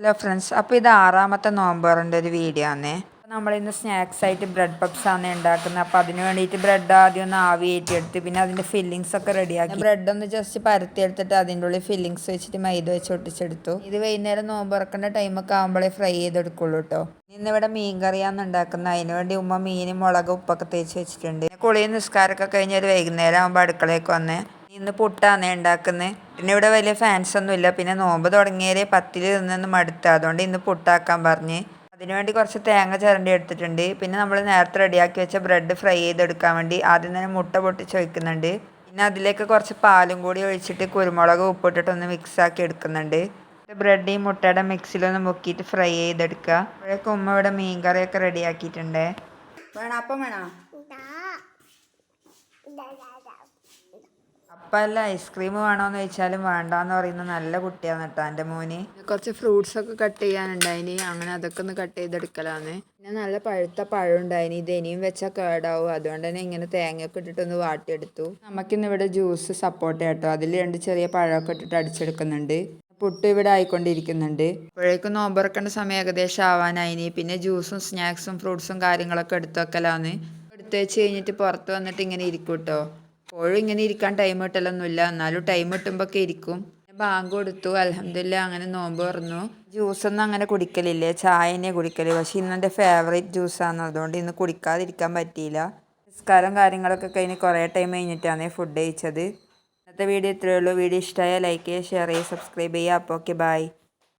Hello friends, അപ്പോൾ ഇത് ആറാമത്തെ നോമ്പറിൻ്റെ ഒരു വീഡിയോ ആണ്. നമ്മളിന്ന് സ്നാക്സ് ആയിട്ട് ബ്രെഡ് പപ്സ് ആണ് ഉണ്ടാക്കുന്നത്. അപ്പോൾ അതിന് വേണ്ടിയിട്ട് ബ്രെഡ് ആദ്യം ഒന്ന് ആവി കയറ്റിയെടുത്ത് പിന്നെ അതിൻ്റെ ഫില്ലിങ്സ് ഒക്കെ റെഡിയാക്കി ബ്രെഡ് ഒന്ന് ജസ്റ്റ് പരത്തിയെടുത്തിട്ട് അതിൻ്റെ ഉള്ളിൽ ഫില്ലിങ്സ് വെച്ചിട്ട് മൈദ വെച്ച് ഒട്ടിച്ചെടുത്തു. ഇത് വൈകുന്നേരം നോമ്പ് തുറക്കേണ്ട ടൈമൊക്കെ ആകുമ്പോഴേ ഫ്രൈ ചെയ്തെടുക്കുള്ളൂ കേട്ടോ. ഇന്നിവിടെ മീൻ കറിയാണ് ഉണ്ടാക്കുന്നത്. അതിന് വേണ്ടി ഉമ്മ മീനും മുളക് ഉപ്പൊക്കെ തേച്ച് വെച്ചിട്ടുണ്ട്. കുളിയും നിസ്കാരമൊക്കെ കഴിഞ്ഞ് ഒരു വൈകുന്നേരം ആകുമ്പോൾ അടുക്കളയൊക്കെ വന്ന് ഇന്ന് പുട്ടാണ് ഉണ്ടാക്കുന്നത്. പിന്നെ ഇവിടെ വലിയ ഫാൻസ് ഒന്നും ഇല്ല. പിന്നെ നോമ്പ് തുടങ്ങിയാൽ പത്തിൽ നിന്നൊന്നും മടുത്ത, അതുകൊണ്ട് ഇന്ന് പുട്ടാക്കാൻ പറഞ്ഞ് അതിനുവേണ്ടി കുറച്ച് തേങ്ങ ചിരണ്ടി എടുത്തിട്ടുണ്ട്. പിന്നെ നമ്മൾ നേരത്തെ റെഡിയാക്കി വെച്ച ബ്രെഡ് ഫ്രൈ ചെയ്തെടുക്കാൻ വേണ്ടി ആദ്യം തന്നെ മുട്ട പൊട്ടിച്ച് വയ്ക്കുന്നുണ്ട്. പിന്നെ അതിലേക്ക് കുറച്ച് പാലും കൂടി ഒഴിച്ചിട്ട് കുരുമുളക് ഉപ്പിട്ടിട്ടൊന്ന് മിക്സ് ആക്കി എടുക്കുന്നുണ്ട്. ബ്രെഡ് ഈ മുട്ടയുടെ മിക്സിലൊന്ന് മുക്കിയിട്ട് ഫ്രൈ ചെയ്തെടുക്കുക. അപ്പോഴേക്കും ഉമ്മ ഇവിടെ മീൻ കറിയൊക്കെ റെഡിയാക്കിയിട്ടുണ്ട്. വേണോ അപ്പം വേണോ? അപ്പം അല്ല, ഐസ്ക്രീം വേണോന്ന് ചോദിച്ചാലും വേണ്ടാന്ന് പറയുന്ന നല്ല കുട്ടിയാണ് കേട്ടോ എൻ്റെ മോന്. കുറച്ച് ഫ്രൂട്ട്സ് ഒക്കെ കട്ട് ചെയ്യാനുണ്ടായിനി, അങ്ങനെ അതൊക്കെ ഒന്ന് കട്ട് ചെയ്തെടുക്കലാന്ന്. പിന്നെ നല്ല പഴുത്ത പഴം ഉണ്ടായിനി. ഇത് ഇനിയും വെച്ചാൽ കേടാവും, അതുകൊണ്ട് തന്നെ ഇങ്ങനെ തേങ്ങയൊക്കെ ഇട്ടിട്ടൊന്ന് വാട്ടിയെടുത്തു. നമുക്കിന്നിവിടെ ജ്യൂസ് സപ്പോർട്ട് കേട്ടോ, അതിൽ 2 ചെറിയ പഴമൊക്കെ ഇട്ടിട്ട് അടിച്ചെടുക്കുന്നുണ്ട്. പുട്ട് ഇവിടെ ആയിക്കൊണ്ടിരിക്കുന്നുണ്ട്. അപ്പോഴേക്കും നോമ്പുറക്കേണ്ട സമയം ഏകദേശം ആവാനായിനി. പിന്നെ ജ്യൂസും സ്നാക്സും ഫ്രൂട്ട്സും കാര്യങ്ങളൊക്കെ എടുത്തു വെക്കലാന്ന്. എടുത്തു വെച്ച് കഴിഞ്ഞിട്ട് പുറത്ത് വന്നിട്ട് ഇങ്ങനെ ഇരിക്കും കേട്ടോ. എപ്പോഴും ഇങ്ങനെ ഇരിക്കാൻ ടൈം കിട്ടലൊന്നുമില്ല, എന്നാലും ടൈം കിട്ടുമ്പോഴൊക്കെ ഇരിക്കും. ബാങ്ക് കൊടുത്തു, അൽഹംദുലില്ലാ അങ്ങനെ നോമ്പ് തുറന്നു. ജ്യൂസൊന്നും അങ്ങനെ കുടിക്കലില്ലേ, ചായ തന്നെ കുടിക്കല്. പക്ഷേ ഇന്നെൻ്റെ ഫേവറേറ്റ് ജ്യൂസാണ്, അതുകൊണ്ട് ഇന്ന് കുടിക്കാതിരിക്കാൻ പറ്റിയില്ല. നിസ്കാരം കാര്യങ്ങളൊക്കെ കഴിഞ്ഞ് കുറേ ടൈം കഴിഞ്ഞിട്ടാണ് ഫുഡ് കഴിച്ചത്. ഇന്നത്തെ വീഡിയോ ഇത്രയേ ഉള്ളൂ. വീഡിയോ ഇഷ്ടമായാൽ ലൈക്ക് ചെയ്യുക, ഷെയർ ചെയ്യുക, സബ്സ്ക്രൈബ് ചെയ്യുക. അപ്പോൾ ഓക്കെ, ബൈ.